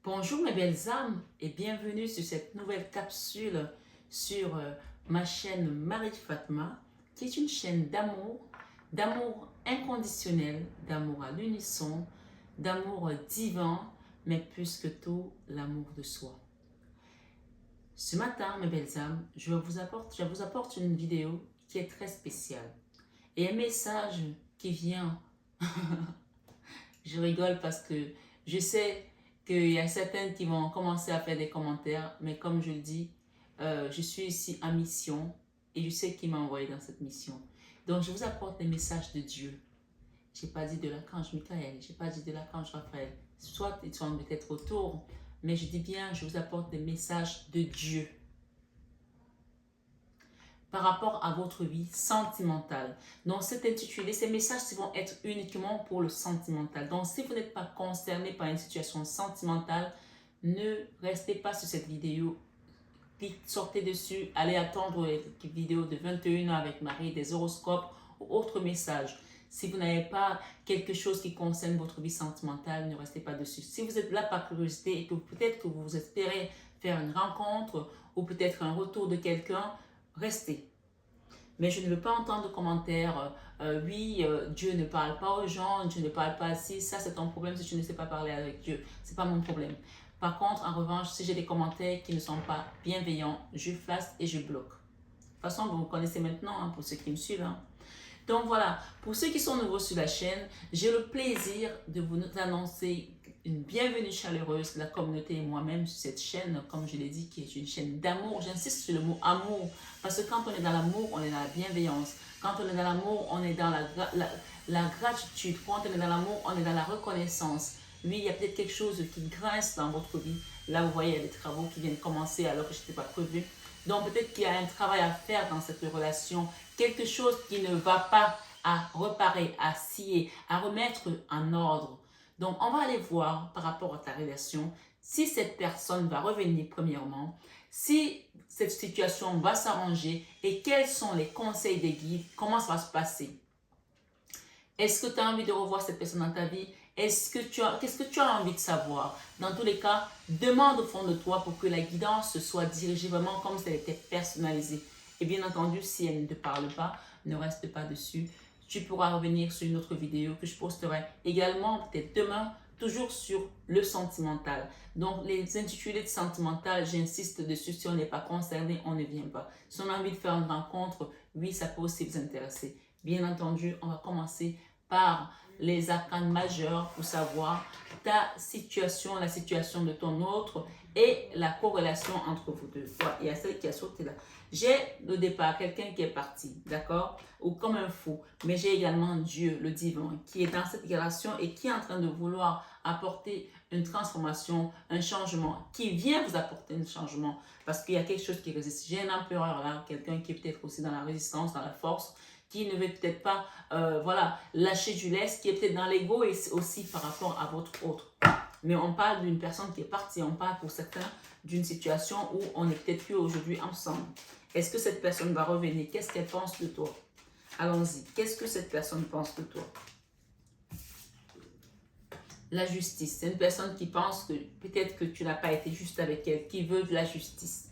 Bonjour mes belles âmes et bienvenue sur cette nouvelle capsule sur ma chaîne Marie Fatma, qui est une chaîne d'amour, d'amour inconditionnel, d'amour à l'unisson, d'amour divin, mais plus que tout, l'amour de soi. Ce matin, mes belles âmes, je vous apporte une vidéo qui est très spéciale et un message qui vient. Je rigole parce que je sais qu'il y a certaines qui vont commencer à faire des commentaires, mais comme je le dis, je suis ici en mission et je sais qui m'a envoyé dans cette mission. Donc, je vous apporte des messages de Dieu. Je n'ai pas dit de l'archange Michael, je n'ai pas dit de l'archange Raphaël. Soit ils sont peut-être autour, mais je dis bien, je vous apporte des messages de Dieu par rapport à votre vie sentimentale. Donc, c'est intitulé, ces messages vont être uniquement pour le sentimental. Donc, si vous n'êtes pas concerné par une situation sentimentale, ne restez pas sur cette vidéo. Sortez dessus, allez attendre les vidéos de 21 ans avec Marie, des horoscopes ou autres messages. Si vous n'avez pas quelque chose qui concerne votre vie sentimentale, ne restez pas dessus. Si vous êtes là par curiosité et que peut-être que vous espérez faire une rencontre ou peut-être un retour de quelqu'un, restez. Mais je ne veux pas entendre de commentaires, oui, Dieu ne parle pas aux gens, Dieu ne parle pas si, ça c'est ton problème si tu ne sais pas parler avec Dieu. Ce n'est pas mon problème. Par contre, en revanche, si j'ai des commentaires qui ne sont pas bienveillants, je flash et je bloque. De toute façon, vous me connaissez maintenant, hein, pour ceux qui me suivent. Hein. Donc voilà, pour ceux qui sont nouveaux sur la chaîne, j'ai le plaisir de vous annoncer une bienvenue chaleureuse de la communauté et moi-même sur cette chaîne, comme je l'ai dit, qui est une chaîne d'amour. J'insiste sur le mot amour, parce que quand on est dans l'amour, on est dans la bienveillance. Quand on est dans l'amour, on est dans la gratitude. Quand on est dans l'amour, on est dans la reconnaissance. Oui, il y a peut-être quelque chose qui grince dans votre vie. Là, vous voyez, il y a des travaux qui viennent commencer alors que je n'étais pas prévu. Donc, peut-être qu'il y a un travail à faire dans cette relation. Quelque chose qui ne va pas, à reparer, à scier, à remettre en ordre. Donc, on va aller voir par rapport à ta relation si cette personne va revenir premièrement, si cette situation va s'arranger et quels sont les conseils des guides, comment ça va se passer. Est-ce que tu as envie de revoir cette personne dans ta vie? Qu'est-ce que tu as envie de savoir? Dans tous les cas, demande au fond de toi pour que la guidance soit dirigée vraiment comme si elle était personnalisée. Et bien entendu, si elle ne te parle pas, ne reste pas dessus. Tu pourras revenir sur une autre vidéo que je posterai également peut-être demain, toujours sur le sentimental. Donc, les intitulés de sentimental, j'insiste dessus, si on n'est pas concerné, on ne vient pas. Si on a envie de faire une rencontre, oui, ça peut aussi vous intéresser. Bien entendu, on va commencer par les arcanes majeurs pour savoir ta situation, la situation de ton autre et la corrélation entre vous deux. Voilà, il y a celle qui a sauté là. J'ai au départ quelqu'un qui est parti, d'accord, ou comme un fou, mais j'ai également Dieu, le divin, qui est dans cette relation et qui est en train de vouloir apporter une transformation, un changement, qui vient vous apporter un changement, parce qu'il y a quelque chose qui résiste. J'ai un empereur là, quelqu'un qui est peut-être aussi dans la résistance, dans la force, qui ne veut peut-être pas voilà, lâcher du lest, qui est peut-être dans l'ego et aussi par rapport à votre autre. Mais on parle d'une personne qui est partie, on parle pour certains d'une situation où on n'est peut-être plus aujourd'hui ensemble. Est-ce que cette personne va revenir? Qu'est-ce qu'elle pense de toi? Allons-y. Qu'est-ce que cette personne pense de toi? La justice. C'est une personne qui pense que peut-être que tu n'as pas été juste avec elle, qui veut de la justice.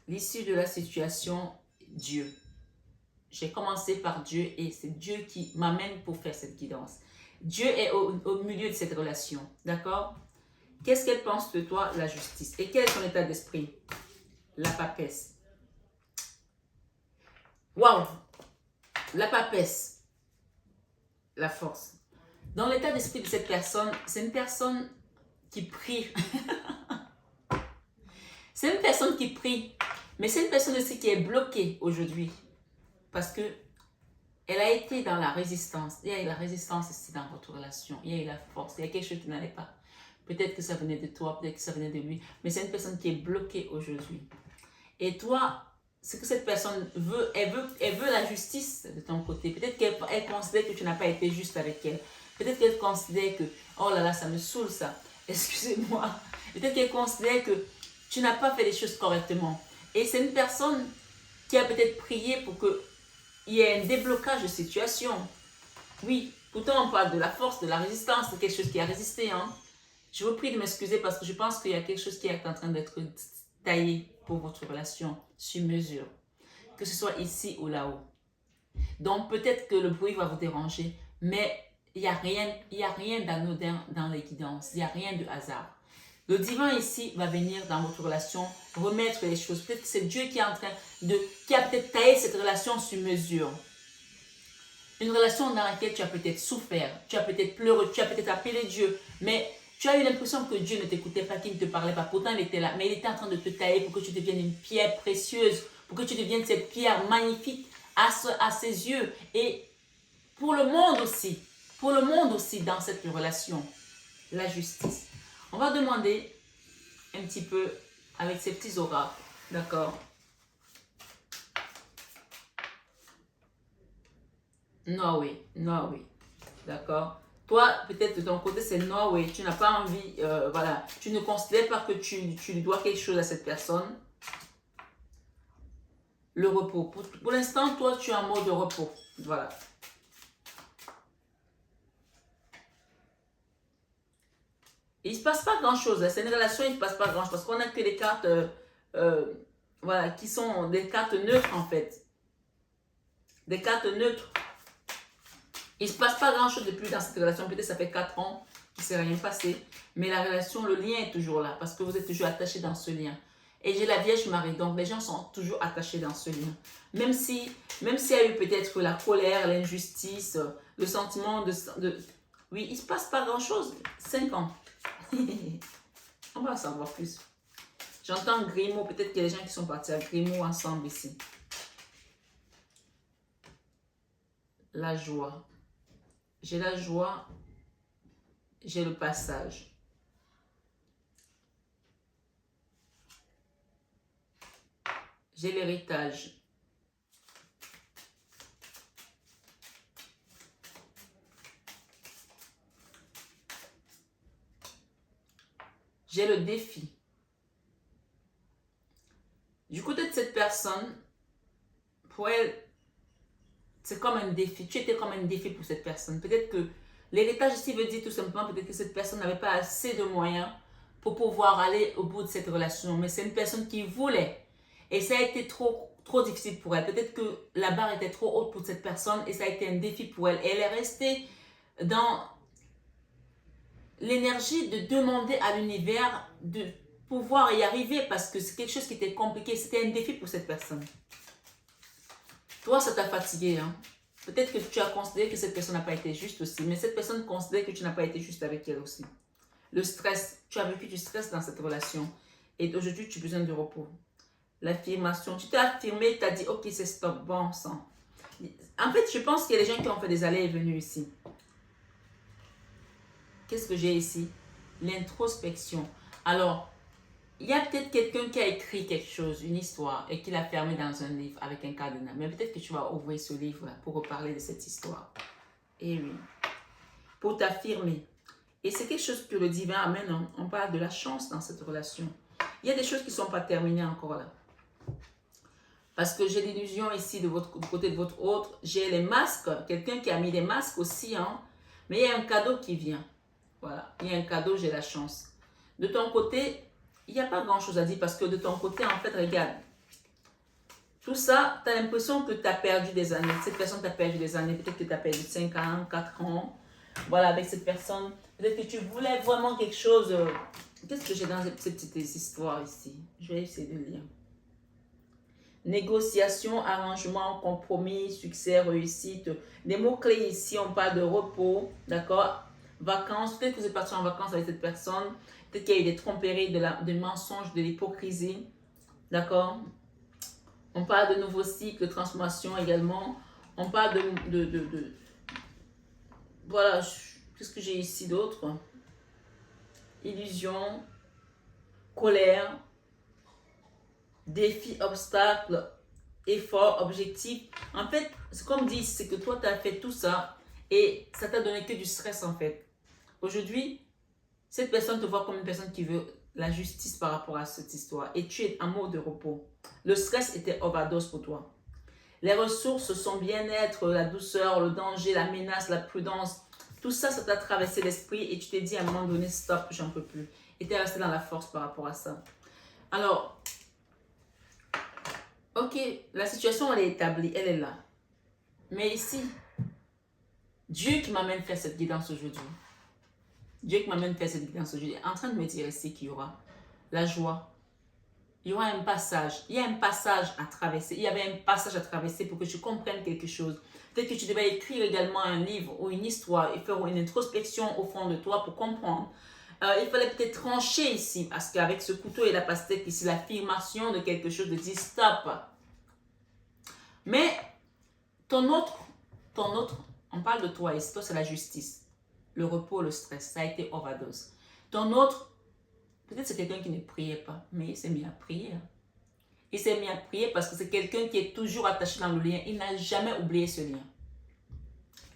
L'issue de la situation, Dieu. J'ai commencé par Dieu et c'est Dieu qui m'amène pour faire cette guidance. Dieu est au milieu de cette relation, d'accord? Qu'est-ce qu'elle pense de toi, la justice? Et quel est son état d'esprit? La papesse. Waouh! La papesse. La force. Dans l'état d'esprit de cette personne, c'est une personne qui prie. C'est une personne qui prie. Mais c'est une personne aussi qui est bloquée aujourd'hui. Parce que elle a été dans la résistance. Il y a eu la résistance ici dans votre relation. Il y a eu la force. Il y a quelque chose qui n'allait pas. Peut-être que ça venait de toi, peut-être que ça venait de lui. Mais c'est une personne qui est bloquée aujourd'hui. Et toi, ce que cette personne veut, elle veut la justice de ton côté. Peut-être qu'elle considère que tu n'as pas été juste avec elle. Peut-être qu'elle considère que, oh là là, ça me saoule ça. Excusez-moi. Peut-être qu'elle considère que tu n'as pas fait les choses correctement. Et c'est une personne qui a peut-être prié pour qu'il il y a un déblocage de situation. Oui, pourtant on parle de la force, de la résistance, de quelque chose qui a résisté. Hein. Je vous prie de m'excuser parce que je pense qu'il y a quelque chose qui est en train d'être taillé pour votre relation sur mesure. Que ce soit ici ou là-haut. Donc peut-être que le bruit va vous déranger, mais il n'y a rien d'anodin dans les guidances, il n'y a rien de hasard. Le divin ici va venir dans votre relation remettre les choses. Peut-être que c'est Dieu qui est en train qui a peut-être taillé cette relation sur mesure. Une relation dans laquelle tu as peut-être souffert, tu as peut-être pleuré, tu as peut-être appelé Dieu, mais tu as eu l'impression que Dieu ne t'écoutait pas, qu'il ne te parlait pas. Pourtant, il était là, mais il était en train de te tailler pour que tu deviennes une pierre précieuse, pour que tu deviennes cette pierre magnifique à ses yeux et pour le monde aussi dans cette relation, la justice. On va demander un petit peu avec ces petits oracles, d'accord? Norway, d'accord? Toi, peut-être de ton côté, c'est Norway, tu n'as pas envie, voilà, tu ne considères pas que tu lui dois quelque chose à cette personne. Le repos. Pour l'instant, toi, tu es en mode de repos, voilà. Il ne se passe pas grand-chose, c'est une relation, il ne se passe pas grand-chose, parce qu'on a que des cartes, voilà, qui sont des cartes neutres, en fait. Des cartes neutres. Il ne se passe pas grand-chose de plus dans cette relation. Peut-être ça fait 4 ans qu'il ne s'est rien passé. Mais la relation, le lien est toujours là. Parce que vous êtes toujours attachés dans ce lien. Et j'ai la Vierge Marie. Donc les gens sont toujours attachés dans ce lien. Même s'il y a eu peut-être la colère, l'injustice, le sentiment de... Oui, il ne se passe pas grand-chose. 5 ans. On va en savoir plus. J'entends Grimaud. Peut-être qu'il y a des gens qui sont partis à Grimaud ensemble ici. La joie. J'ai la joie, j'ai le passage. J'ai l'héritage. J'ai le défi. Du côté de cette personne, pour elle, c'est comme un défi. Tu étais comme un défi pour cette personne. Peut-être que l'héritage ici veut dire tout simplement peut-être que cette personne n'avait pas assez de moyens pour pouvoir aller au bout de cette relation. Mais c'est une personne qui voulait. Et ça a été trop difficile pour elle. Peut-être que la barre était trop haute pour cette personne et ça a été un défi pour elle. Et elle est restée dans l'énergie de demander à l'univers de pouvoir y arriver parce que c'est quelque chose qui était compliqué. C'était un défi pour cette personne. Toi, ça t'a fatigué. Hein? Peut-être que tu as considéré que cette personne n'a pas été juste aussi, mais cette personne considère que tu n'as pas été juste avec elle aussi. Le stress, tu as vécu du stress dans cette relation et aujourd'hui, tu as besoin de repos. L'affirmation, tu t'es affirmé, tu as dit, ok, c'est stop, bon sang. En fait, je pense qu'il y a des gens qui ont fait des allées et venues ici. Qu'est-ce que j'ai ici? L'introspection. Alors, il y a peut-être quelqu'un qui a écrit quelque chose, une histoire, et qui l'a fermé dans un livre avec un cadenas. Mais peut-être que tu vas ouvrir ce livre-là pour reparler de cette histoire. Et oui. Pour t'affirmer. Et c'est quelque chose que le divin amène. On parle de la chance dans cette relation. Il y a des choses qui ne sont pas terminées encore là. Parce que j'ai l'illusion ici du côté de votre autre. J'ai les masques. Quelqu'un qui a mis des masques aussi. Hein. Mais il y a un cadeau qui vient. Voilà. Il y a un cadeau, j'ai la chance. De ton côté... il n'y a pas grand-chose à dire parce que de ton côté, en fait, regarde. Tout ça, tu as l'impression que tu as perdu des années. Cette personne t'a perdu des années. Peut-être que tu as perdu 5 ans, 4 ans. Voilà, avec cette personne. Peut-être que tu voulais vraiment quelque chose. Qu'est-ce que j'ai dans ces petites histoires ici? Je vais essayer de lire. Négociation, arrangement, compromis, succès, réussite. Des mots-clés ici, on parle de repos. D'accord? Vacances. Peut-être que vous êtes parti en vacances avec cette personne. Peut-être qu'il y a eu des tromperies, des mensonges, de l'hypocrisie. D'accord? On parle de nouveaux cycles, de transformation également. On parle voilà, qu'est-ce que j'ai ici d'autre? Illusion, colère, défi, obstacle, effort, objectif. En fait, c'est comme dit, c'est que toi, tu as fait tout ça et ça t'a donné que du stress en fait. Aujourd'hui, cette personne te voit comme une personne qui veut la justice par rapport à cette histoire. Et tu es en mode de repos. Le stress était overdose pour toi. Les ressources, son bien-être, la douceur, le danger, la menace, la prudence. Tout ça, ça t'a traversé l'esprit et tu t'es dit à un moment donné, stop, j'en peux plus. Et tu es resté dans la force par rapport à ça. Alors, ok, la situation, elle est établie, elle est là. Mais ici, Dieu qui m'amène faire cette guidance aujourd'hui, Dieu qui m'amène faire cette guidance aujourd'hui, est en train de me dire ici qu'il y aura la joie. Il y aura un passage. Il y a un passage à traverser. Il y avait un passage à traverser pour que tu comprennes quelque chose. Peut-être que tu devais écrire également un livre ou une histoire et faire une introspection au fond de toi pour comprendre. Il fallait peut-être trancher ici parce qu'avec ce couteau et la pastèque ici, l'affirmation de quelque chose de dit stop. Mais ton autre, on parle de toi ici, toi c'est la justice, le repos, le stress, ça a été overdose. Ton autre, peut-être c'est quelqu'un qui ne priait pas, mais il s'est mis à prier. Il s'est mis à prier parce que c'est quelqu'un qui est toujours attaché dans le lien. Il n'a jamais oublié ce lien.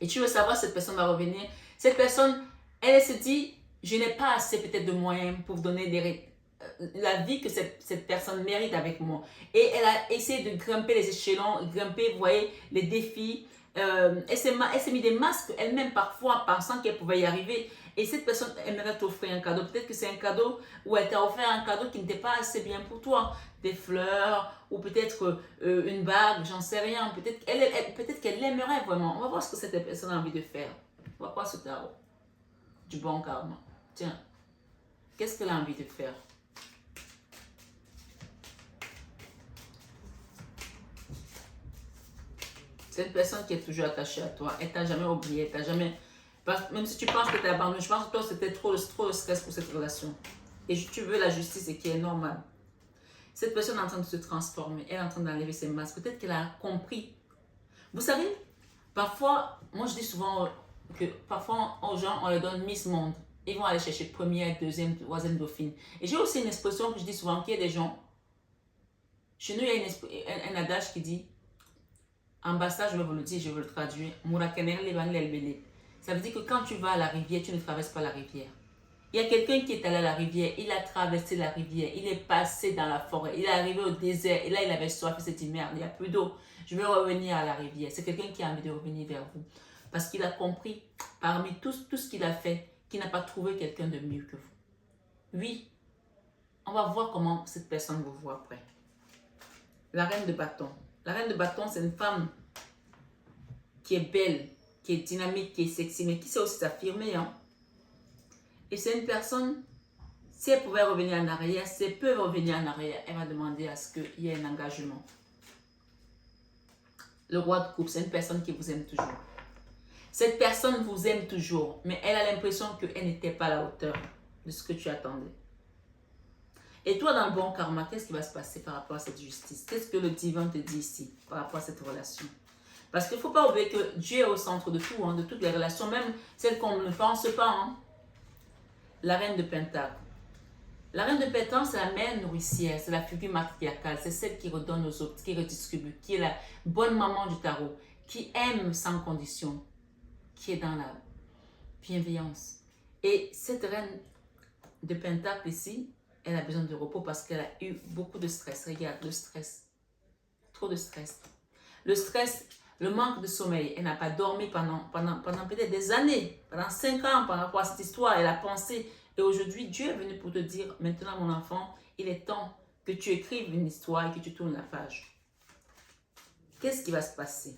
Et tu veux savoir, cette personne va revenir. Cette personne, elle se dit, je n'ai pas assez peut-être de moyens pour donner la vie que cette personne mérite avec moi. Et elle a essayé de grimper les échelons, grimper, vous voyez, les défis. Elle s'est mis des masques elle-même parfois, pensant qu'elle pouvait y arriver. Et cette personne aimerait t'offrir un cadeau. Peut-être que c'est un cadeau où elle t'a offert un cadeau qui n'était pas assez bien pour toi. Des fleurs ou peut-être une bague, j'en sais rien. Peut-être qu'elle l'aimerait vraiment. On va voir ce que cette personne a envie de faire. On va voir ce tarot. Du bon karma. Tiens, qu'est-ce qu'elle a envie de faire? C'est une personne qui est toujours attachée à toi. Elle t'a jamais oublié, elle t'a jamais... Même si tu penses que tu es abandonné, je pense que toi, c'était trop de stress pour cette relation. Et tu veux la justice et qui est normal. Cette personne est en train de se transformer. Elle est en train d'enlever ses masques. Peut-être qu'elle a compris. Vous savez, parfois, moi je dis souvent que parfois aux gens, on leur donne Miss Monde. Ils vont aller chercher première, deuxième, troisième dauphine. Et j'ai aussi une expression que je dis souvent, qu'il y a des gens... Chez nous, il y a un adage qui dit, en bassa, je vais vous le dire, je vais le traduire. Ça veut dire que quand tu vas à la rivière, tu ne traverses pas la rivière. Il y a quelqu'un qui est allé à la rivière, il a traversé la rivière, il est passé dans la forêt, il est arrivé au désert, et là il avait soif, il s'est dit merde, il n'y a plus d'eau, je vais revenir à la rivière. C'est quelqu'un qui a envie de revenir vers vous. Parce qu'il a compris, parmi tout ce qu'il a fait, qu'il n'a pas trouvé quelqu'un de mieux que vous. Oui, on va voir comment cette personne vous voit après. La reine de bâton. La reine de bâton, c'est une femme qui est belle, qui est dynamique, qui est sexy, mais qui sait aussi s'affirmer. Hein? Et c'est une personne, si elle pouvait revenir en arrière, si elle peut revenir en arrière, elle va demander à ce qu'il y ait un engagement. Le roi de coupe, c'est une personne qui vous aime toujours. Cette personne vous aime toujours, mais elle a l'impression qu'elle n'était pas à la hauteur de ce que tu attendais. Et toi, dans le bon karma, qu'est-ce qui va se passer par rapport à cette justice? Qu'est-ce que le divin te dit ici par rapport à cette relation? Parce qu'il ne faut pas oublier que Dieu est au centre de tout, hein, de toutes les relations, même celles qu'on ne pense pas. Hein. La reine de Pentacle. La reine de Pentacle, c'est la mère nourricière, c'est la figure matriarcale, c'est celle qui redonne aux autres, qui redistribue, qui est la bonne maman du tarot, qui aime sans condition, qui est dans la bienveillance. Et cette reine de Pentacle ici, elle a besoin de repos parce qu'elle a eu beaucoup de stress. Regarde, le stress. Trop de stress. Le stress, le manque de sommeil. Elle n'a pas dormi pendant peut-être des années. Pendant 5 ans par rapport à cette histoire. Elle a pensé. Et aujourd'hui, Dieu est venu pour te dire, maintenant mon enfant, il est temps que tu écrives une histoire et que tu tournes la page. Qu'est-ce qui va se passer?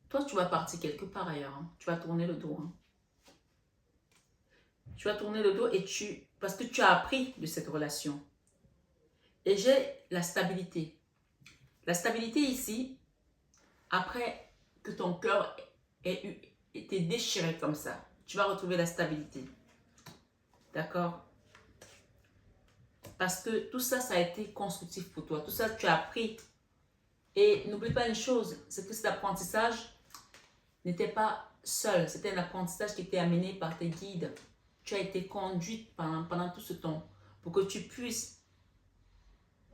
Toi, tu vas partir quelque part ailleurs. Hein. Tu vas tourner le dos. Hein. Tu vas tourner le dos et parce que tu as appris de cette relation. Et j'ai la stabilité. La stabilité ici, après que ton cœur ait été déchiré comme ça, tu vas retrouver la stabilité. D'accord? Parce que tout ça, ça a été constructif pour toi. Tout ça, tu as appris. Et n'oublie pas une chose, c'est que cet apprentissage n'était pas seul. C'était un apprentissage qui était amené par tes guides. Tu as été conduite pendant tout ce temps pour que tu puisses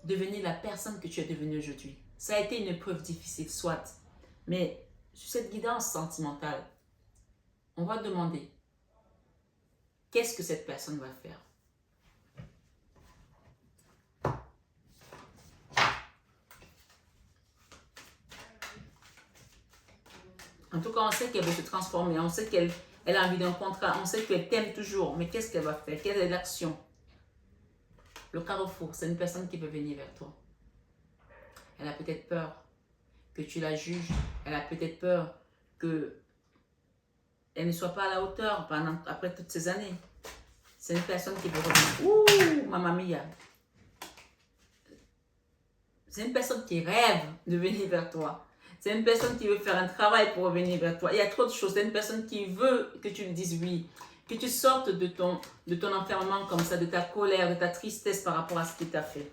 devenir la personne que tu es devenue aujourd'hui. Ça a été une épreuve difficile, soit. Mais sur cette guidance sentimentale, on va demander qu'est-ce que cette personne va faire. En tout cas, on sait qu'elle veut se transformer. On sait qu'elle a envie d'un contrat. On sait qu'elle t'aime toujours. Mais qu'est-ce qu'elle va faire? Quelle est l'action? Le carrefour, c'est une personne qui veut venir vers toi. Elle a peut-être peur que tu la juges. Elle a peut-être peur que elle ne soit pas à la hauteur après toutes ces années. C'est une personne qui veut revenir. Ouh, mamma mia. C'est une personne qui rêve de venir vers toi. C'est une personne qui veut faire un travail pour revenir vers toi. Il y a trop de choses. C'est une personne qui veut que tu lui dises oui. Que tu sortes de ton enfermement comme ça, de ta colère, de ta tristesse par rapport à ce qu'il t'a fait.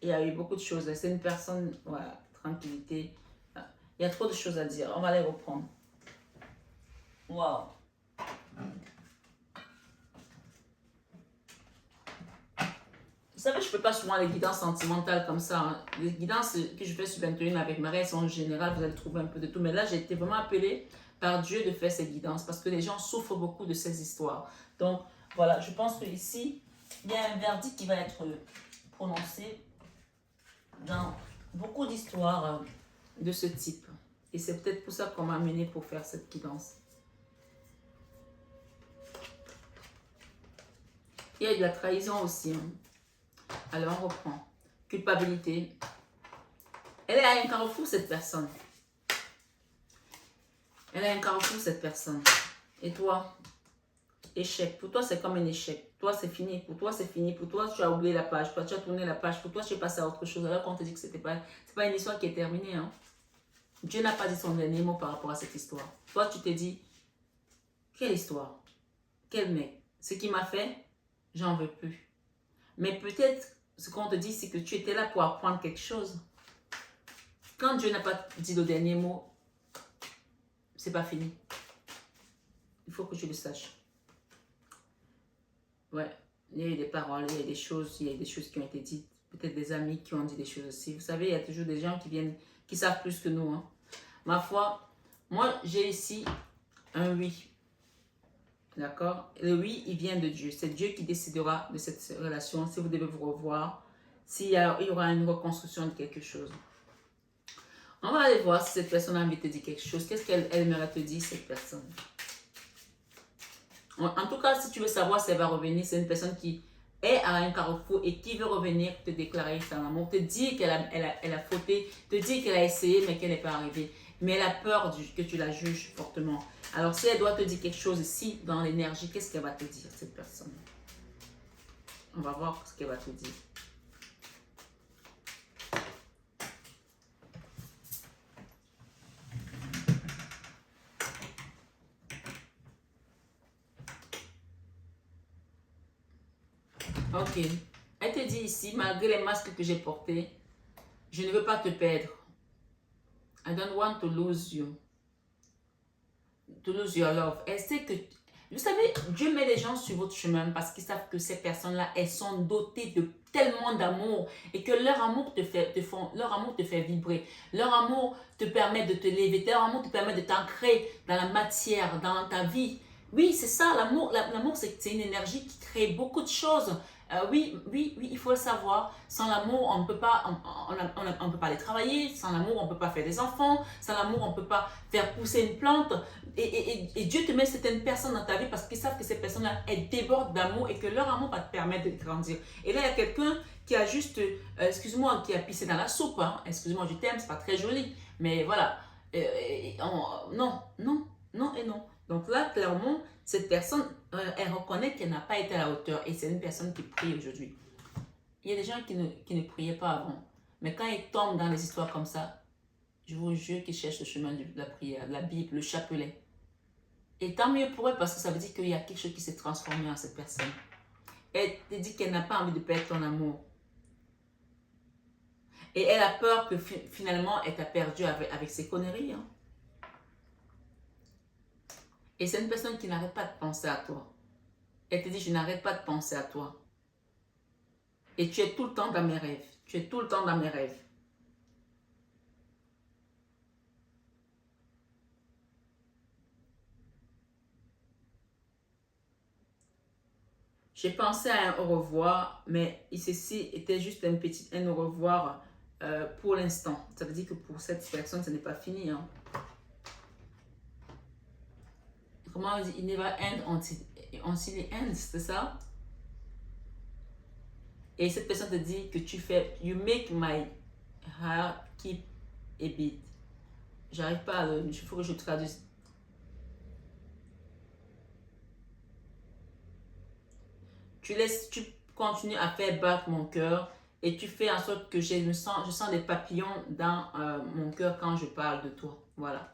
Il y a eu beaucoup de choses. C'est une personne, voilà, tranquillité. Il y a trop de choses à dire. On va les reprendre. Wow. Vous savez, je ne fais pas souvent les guidances sentimentales comme ça. Hein. Les guidances que je fais sur 21 avec Marie, elles sont en général, vous allez trouver un peu de tout. Mais là, j'ai été vraiment appelée par Dieu de faire ces guidances parce que les gens souffrent beaucoup de ces histoires. Donc, voilà, je pense qu'ici, il y a un verdict qui va être prononcé dans beaucoup d'histoires de ce type. Et c'est peut-être pour ça qu'on m'a amené pour faire cette guidance. Il y a eu de la trahison aussi. Hein. Alors, on reprend. Culpabilité. Elle est à un carrefour, cette personne. Elle a un carrefour, cette personne. Et toi, échec. Pour toi, c'est comme un échec. Toi, c'est fini. Pour toi, c'est fini. Pour toi, tu as oublié la page. Toi, tu as tourné la page. Pour toi, tu es passé à autre chose. Alors qu'on te dit que c'est pas une histoire qui est terminée. Hein. Dieu n'a pas dit son dernier mot par rapport à cette histoire. Toi, tu t'es dit, quelle histoire? Quel mec? Ce qui m'a fait, j'en veux plus. Mais peut-être, ce qu'on te dit, c'est que tu étais là pour apprendre quelque chose. Quand Dieu n'a pas dit le dernier mot, c'est pas fini. Il faut que tu le saches. Ouais, il y a eu des paroles, il y a des choses qui ont été dites. Peut-être des amis qui ont dit des choses aussi. Vous savez, il y a toujours des gens qui viennent, qui savent plus que nous. Hein. Ma foi, moi, j'ai ici un oui. D'accord? Le oui, il vient de Dieu. C'est Dieu qui décidera de cette relation, si vous devez vous revoir, s'il y aura une reconstruction de quelque chose. On va aller voir si cette personne a envie de te dire quelque chose. Qu'est-ce qu'elle aimerait te dire, cette personne? En tout cas, si tu veux savoir si elle va revenir, c'est une personne qui est à un carrefour et qui veut revenir te déclarer son amour, te dire qu'elle a fauté, te dire qu'elle a essayé mais qu'elle n'est pas arrivée. Mais elle a peur que tu la juges fortement. Alors, si elle doit te dire quelque chose ici, dans l'énergie, qu'est-ce qu'elle va te dire, cette personne? On va voir ce qu'elle va te dire. Ok. Elle te dit ici, malgré les masques que j'ai portés, je ne veux pas te perdre. I don't want to lose you. To lose your love. Elle sait que, vous savez, Dieu met les gens sur votre chemin parce qu'ils savent que ces personnes-là, elles sont dotées de tellement d'amour et que leur amour te fait vibrer. Leur amour te permet de te lever. Leur amour te permet de t'ancrer dans la matière, dans ta vie. Oui, c'est ça, l'amour. L'amour, c'est une énergie qui crée beaucoup de choses. Oui, il faut le savoir. Sans l'amour, on ne peut pas, on peut pas aller travailler. Sans l'amour, on ne peut pas faire des enfants. Sans l'amour, on ne peut pas faire pousser une plante. Et Dieu te met certaines personnes dans ta vie parce qu'ils savent que ces personnes-là, elles débordent d'amour et que leur amour va te permettre de grandir. Et là, il y a quelqu'un qui a juste, excuse-moi, qui a pissé dans la soupe. Hein. Excuse-moi du terme, c'est pas très joli. Mais voilà. Non. Donc là, clairement, cette personne, elle reconnaît qu'elle n'a pas été à la hauteur et c'est une personne qui prie aujourd'hui. Il y a des gens qui ne priaient pas avant. Mais quand ils tombent dans des histoires comme ça, je vous jure qu'ils cherchent le chemin de la prière, la Bible, le chapelet. Et tant mieux pour eux parce que ça veut dire qu'il y a quelque chose qui s'est transformé en cette personne. Elle te dit qu'elle n'a pas envie de perdre ton amour. Et elle a peur que finalement, elle t'a perdu avec ses conneries. Hein. Et c'est une personne qui n'arrête pas de penser à toi. Elle te dit, je n'arrête pas de penser à toi. Et tu es tout le temps dans mes rêves. Tu es tout le temps dans mes rêves. J'ai pensé à un au revoir, mais ceci était juste un au revoir pour l'instant. Ça veut dire que pour cette personne, ce n'est pas fini. Hein. comment on dit, it never end until it ends, c'est ça? Et cette personne te dit que tu fais, you make my heart keep a beat. J'arrive pas à le, il faut que je traduise. Tu continues à faire battre mon cœur et tu fais en sorte que je sens des papillons dans mon cœur quand je parle de toi. Voilà.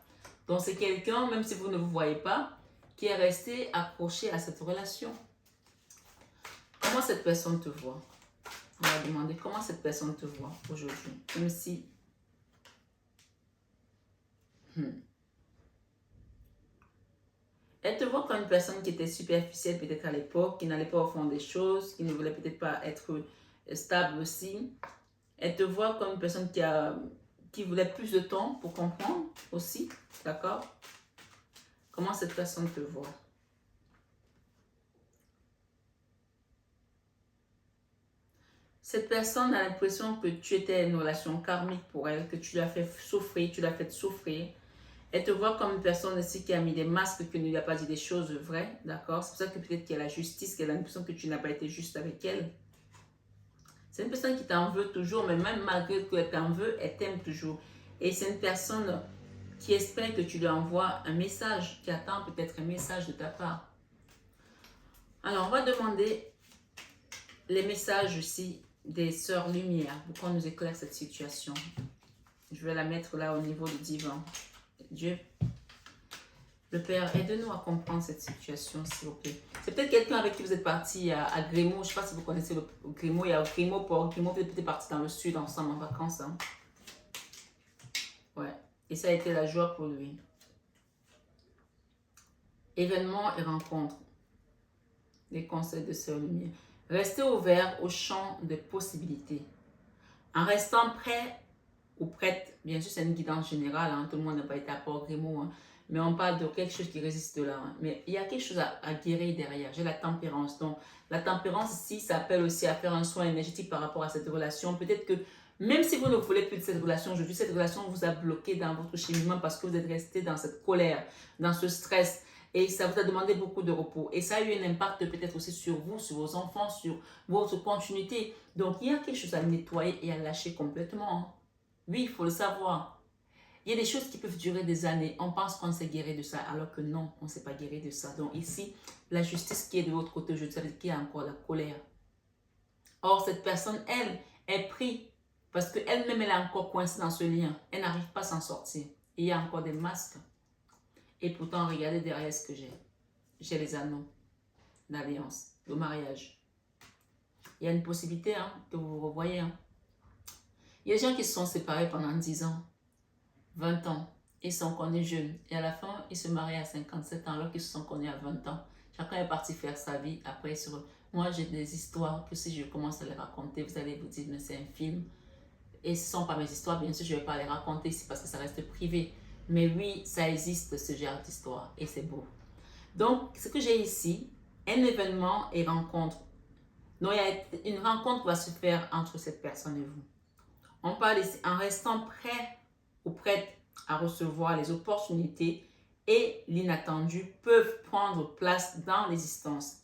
Donc c'est quelqu'un, même si vous ne vous voyez pas, qui est resté accroché à cette relation. Comment cette personne te voit? On va demander comment cette personne te voit aujourd'hui. Même si... Elle te voit comme une personne qui était superficielle peut-être à l'époque, qui n'allait pas au fond des choses, qui ne voulait peut-être pas être stable aussi. Elle te voit comme une personne qui voulait plus de temps pour comprendre aussi, d'accord? Comment cette personne te voit? Cette personne a l'impression que tu étais une relation karmique pour elle, que tu l'as fait souffrir, tu l'as fait souffrir. Elle te voit comme une personne aussi qui a mis des masques, qui ne lui a pas dit des choses vraies, d'accord? C'est pour ça que peut-être qu'il y a la justice, qu'elle a l'impression que tu n'as pas été juste avec elle. C'est une personne qui t'en veut toujours, mais même malgré qu'elle t'en veut, elle t'aime toujours. Et c'est une personne qui espère que tu lui envoies un message, qui attend peut-être un message de ta part. Alors, on va demander les messages aussi des sœurs lumière pour qu'on nous éclaire cette situation. Je vais la mettre là au niveau du divin. Dieu, le Père, aide-nous à comprendre cette situation, s'il vous plaît. C'est peut-être quelqu'un avec qui vous êtes parti à Grémo. Je ne sais pas si vous connaissez le Grémo. Il y a Grémo, Port Grémo, vous êtes peut-être parti dans le sud ensemble en vacances. Hein. Ouais. Et ça a été la joie pour lui. Événements et rencontres. Les conseils de Sœur Lumière. Restez ouvert au champ des possibilités. En restant prêt ou prête, bien sûr c'est une guidance générale, hein, tout le monde n'a pas été à Port Grémo, hein, mais on parle de quelque chose qui résiste là. Hein, mais il y a quelque chose à guérir derrière. J'ai la tempérance. Donc la tempérance ici, ça appelle aussi à faire un soin énergétique par rapport à cette relation. Peut-être que même si vous ne voulez plus de cette relation aujourd'hui, cette relation vous a bloqué dans votre cheminement parce que vous êtes resté dans cette colère, dans ce stress. Et ça vous a demandé beaucoup de repos. Et ça a eu un impact peut-être aussi sur vous, sur vos enfants, sur votre continuité. Donc, il y a quelque chose à nettoyer et à lâcher complètement. Hein. Oui, il faut le savoir. Il y a des choses qui peuvent durer des années. On pense qu'on s'est guéri de ça, alors que non, on ne s'est pas guéri de ça. Donc ici, la justice qui est de votre côté, je sais qu'il y a encore la colère. Or, cette personne, elle, est prise parce qu'elle-même, elle est encore coincée dans ce lien. Elle n'arrive pas à s'en sortir. Et il y a encore des masques. Et pourtant, regardez derrière ce que j'ai. J'ai les anneaux d'alliance, de mariage. Il y a une possibilité hein, que vous vous revoyez. Hein. Il y a des gens qui se sont séparés pendant 10 ans, 20 ans. Ils sont connus jeunes. Et à la fin, ils se marient à 57 ans alors qu'ils se sont connus à 20 ans. Chacun est parti faire sa vie. Après, moi, j'ai des histoires que si je commence à les raconter, vous allez vous dire, mais c'est un film. Et ce ne sont pas mes histoires. Bien sûr, je ne vais pas les raconter ici parce que ça reste privé. Mais oui, ça existe ce genre d'histoire et c'est beau. Donc, ce que j'ai ici, un événement et rencontre. Donc, il y a une rencontre qui va se faire entre cette personne et vous. On parle ici en restant prêt ou prête à recevoir les opportunités et l'inattendu peuvent prendre place dans l'existence.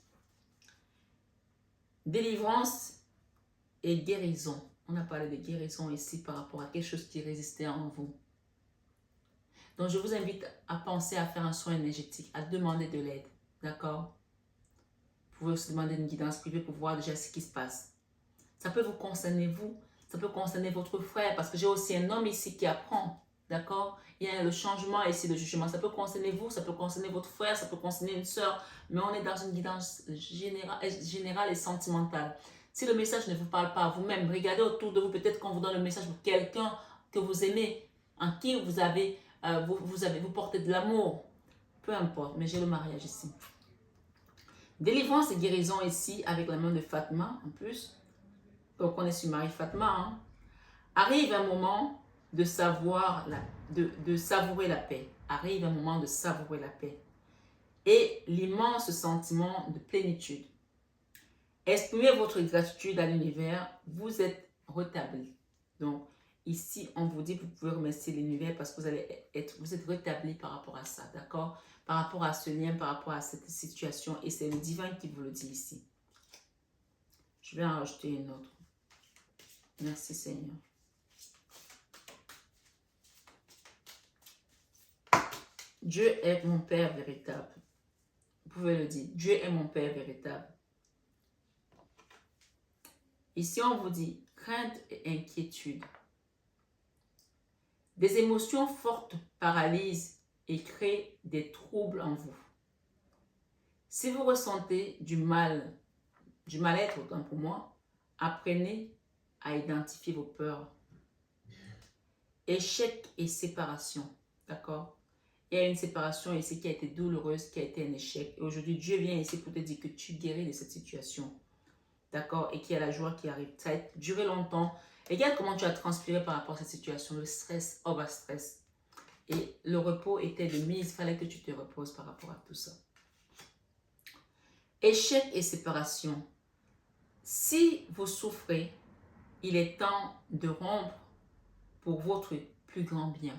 Délivrance et guérison. On a parlé de guérison ici par rapport à quelque chose qui résistait en vous. Donc, je vous invite à penser à faire un soin énergétique, à demander de l'aide. D'accord? Vous pouvez aussi demander une guidance privée pour voir déjà ce qui se passe. Ça peut vous concerner vous, ça peut concerner votre frère, parce que j'ai aussi un homme ici qui apprend. D'accord? Il y a le changement ici, le jugement. Ça peut concerner vous, ça peut concerner votre frère, ça peut concerner une soeur, mais on est dans une guidance générale et sentimentale. Si le message ne vous parle pas à vous-même, regardez autour de vous, peut-être qu'on vous donne le message pour quelqu'un que vous aimez, en qui vous portez de l'amour. Peu importe, mais j'ai le mariage ici. Délivrance et guérison ici, avec la main de Fatma, en plus. Donc, on est sur Marie Fatma. Hein. Arrive un moment de savourer la paix. Arrive un moment de savourer la paix. Et l'immense sentiment de plénitude. Exprimez votre gratitude à l'univers. Vous êtes rétabli. Donc, ici, on vous dit que vous pouvez remercier l'univers parce que vous êtes rétabli par rapport à ça, d'accord? Par rapport à ce lien, par rapport à cette situation. Et c'est le divin qui vous le dit ici. Je vais en rajouter une autre. Merci Seigneur. Dieu est mon Père véritable. Vous pouvez le dire. Dieu est mon Père véritable. Ici, on vous dit crainte et inquiétude. Des émotions fortes paralysent et créent des troubles en vous. Si vous ressentez du mal-être, autant pour moi, apprenez à identifier vos peurs. Échec et séparation, d'accord? Il y a une séparation ici qui a été douloureuse, qui a été un échec. Et aujourd'hui, Dieu vient ici pour te dire que tu guéris de cette situation, d'accord? Et qu'il y a la joie qui arrive. Ça a duré longtemps. Regarde comment tu as transpiré par rapport à cette situation, le stress, over-stress. Et le repos était de mise, il fallait que tu te reposes par rapport à tout ça. Échec et séparation. Si vous souffrez, il est temps de rompre pour votre plus grand bien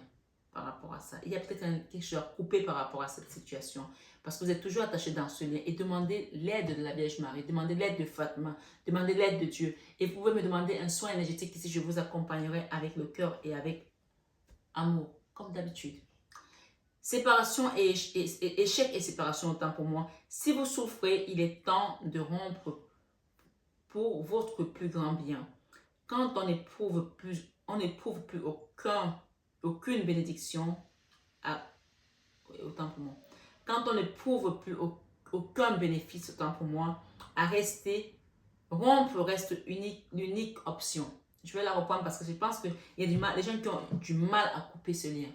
par rapport à ça. Il y a peut-être quelque chose à couper par rapport à cette situation. Parce que vous êtes toujours attaché dans ce lien. Et demandez l'aide de la Vierge Marie. Demandez l'aide de Fatima. Demandez l'aide de Dieu. Et vous pouvez me demander un soin énergétique ici. Je vous accompagnerai avec le cœur et avec amour. Comme d'habitude. Séparation et échec et séparation autant pour moi. Si vous souffrez, il est temps de rompre pour votre plus grand bien. Quand on n'éprouve plus aucune bénédiction, autant pour moi. Quand on n'éprouve plus aucun bénéfice, autant pour moi, à rester, rompre reste l'unique option. Je vais la reprendre parce que je pense qu'il y a des gens qui ont du mal à couper ce lien.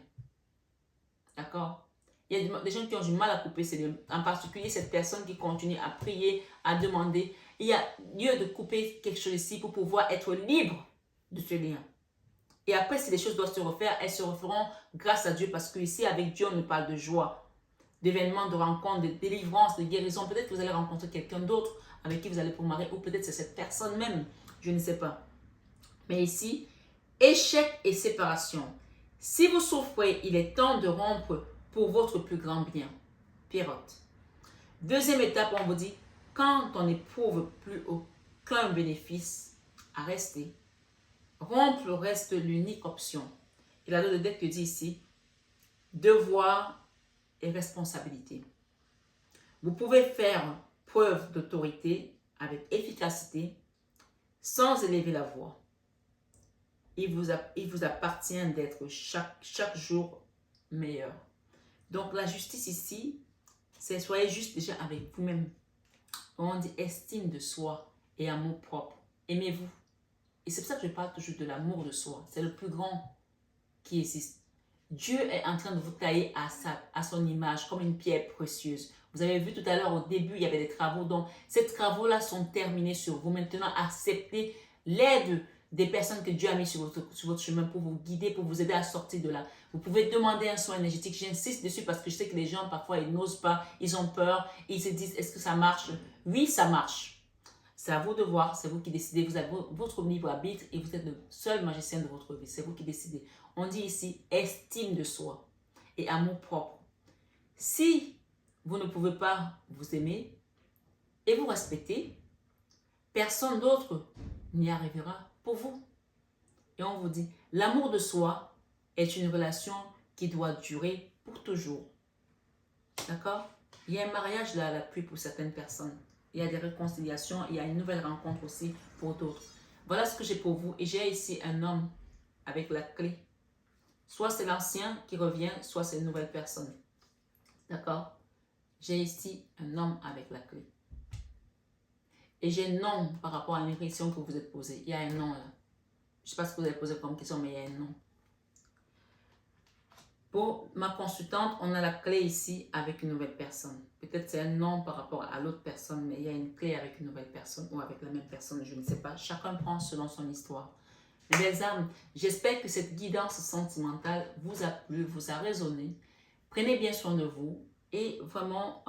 D'accord? Il y a des gens qui ont du mal à couper ce lien. En particulier, cette personne qui continue à prier, à demander. Il y a lieu de couper quelque chose ici pour pouvoir être libre de ce lien. Et après, si les choses doivent se refaire, elles se referont grâce à Dieu. Parce que ici, avec Dieu, on nous parle de joie, d'événements, de rencontres, de délivrance, de guérison. Peut-être que vous allez rencontrer quelqu'un d'autre avec qui vous allez vous marier. Ou peut-être c'est cette personne même. Je ne sais pas. Mais ici, échec et séparation. Si vous souffrez, il est temps de rompre pour votre plus grand bien. Pierrotte. Deuxième étape, on vous dit, quand on n'éprouve plus aucun bénéfice à rester, rompre reste l'unique option. Et la loi de deck te dit ici, devoir et responsabilité. Vous pouvez faire preuve d'autorité avec efficacité sans élever la voix. Il vous appartient d'être chaque jour meilleur. Donc la justice ici, c'est soyez juste déjà avec vous-même. On dit estime de soi et amour propre. Aimez-vous. Et c'est pour ça que je parle toujours de l'amour de soi. C'est le plus grand qui existe. Dieu est en train de vous tailler à son image comme une pierre précieuse. Vous avez vu tout à l'heure au début, il y avait des travaux. Donc ces travaux-là sont terminés sur vous. Maintenant, acceptez l'aide des personnes que Dieu a mis sur votre chemin pour vous guider, pour vous aider à sortir de là. Vous pouvez demander un soin énergétique. J'insiste dessus parce que je sais que les gens, parfois, ils n'osent pas, ils ont peur, ils se disent, est-ce que ça marche? Oui, ça marche. C'est à vous de voir, c'est vous qui décidez. Vous avez votre libre arbitre et vous êtes le seul magicien de votre vie. C'est vous qui décidez. On dit ici, estime de soi et amour propre. Si vous ne pouvez pas vous aimer et vous respecter, personne d'autre n'y arrivera pour vous. Et on vous dit, l'amour de soi est une relation qui doit durer pour toujours. D'accord? Il y a un mariage là à la pluie pour certaines personnes. Il y a des réconciliations, il y a une nouvelle rencontre aussi pour d'autres. Voilà ce que j'ai pour vous. Et j'ai ici un homme avec la clé. Soit c'est l'ancien qui revient, soit c'est une nouvelle personne. D'accord? J'ai ici un homme avec la clé. Et j'ai un nom par rapport à une question que vous êtes posée. Il y a un nom là. Je ne sais pas ce que vous avez posé comme question, mais il y a un nom. Pour ma consultante, on a la clé ici avec une nouvelle personne. Peut-être c'est un nom par rapport à l'autre personne, mais il y a une clé avec une nouvelle personne ou avec la même personne, je ne sais pas. Chacun prend selon son histoire. Les âmes, j'espère que cette guidance sentimentale vous a plu, vous a résonné. Prenez bien soin de vous et vraiment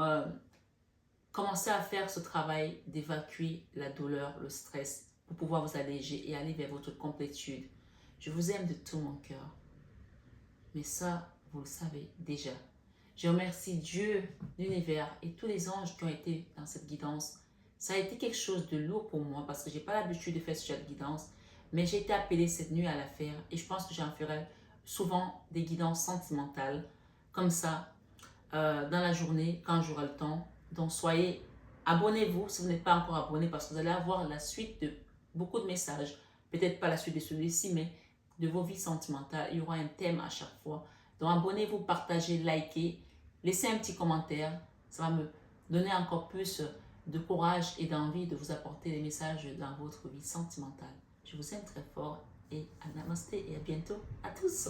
commencez à faire ce travail d'évacuer la douleur, le stress pour pouvoir vous alléger et aller vers votre complétude. Je vous aime de tout mon cœur. Mais ça, vous le savez déjà. Je remercie Dieu, l'univers et tous les anges qui ont été dans cette guidance. Ça a été quelque chose de lourd pour moi parce que je n'ai pas l'habitude de faire ce genre de guidance. Mais j'ai été appelée cette nuit à la faire et je pense que j'en ferai souvent des guidances sentimentales comme ça dans la journée quand j'aurai le temps. Donc soyez, abonnez-vous si vous n'êtes pas encore abonné parce que vous allez avoir la suite de beaucoup de messages. Peut-être pas la suite de celui-ci, mais de vos vies sentimentales. Il y aura un thème à chaque fois. Donc abonnez-vous, partagez, likez, laissez un petit commentaire. Ça va me donner encore plus de courage et d'envie de vous apporter des messages dans votre vie sentimentale. Je vous aime très fort et à namasté et à bientôt à tous.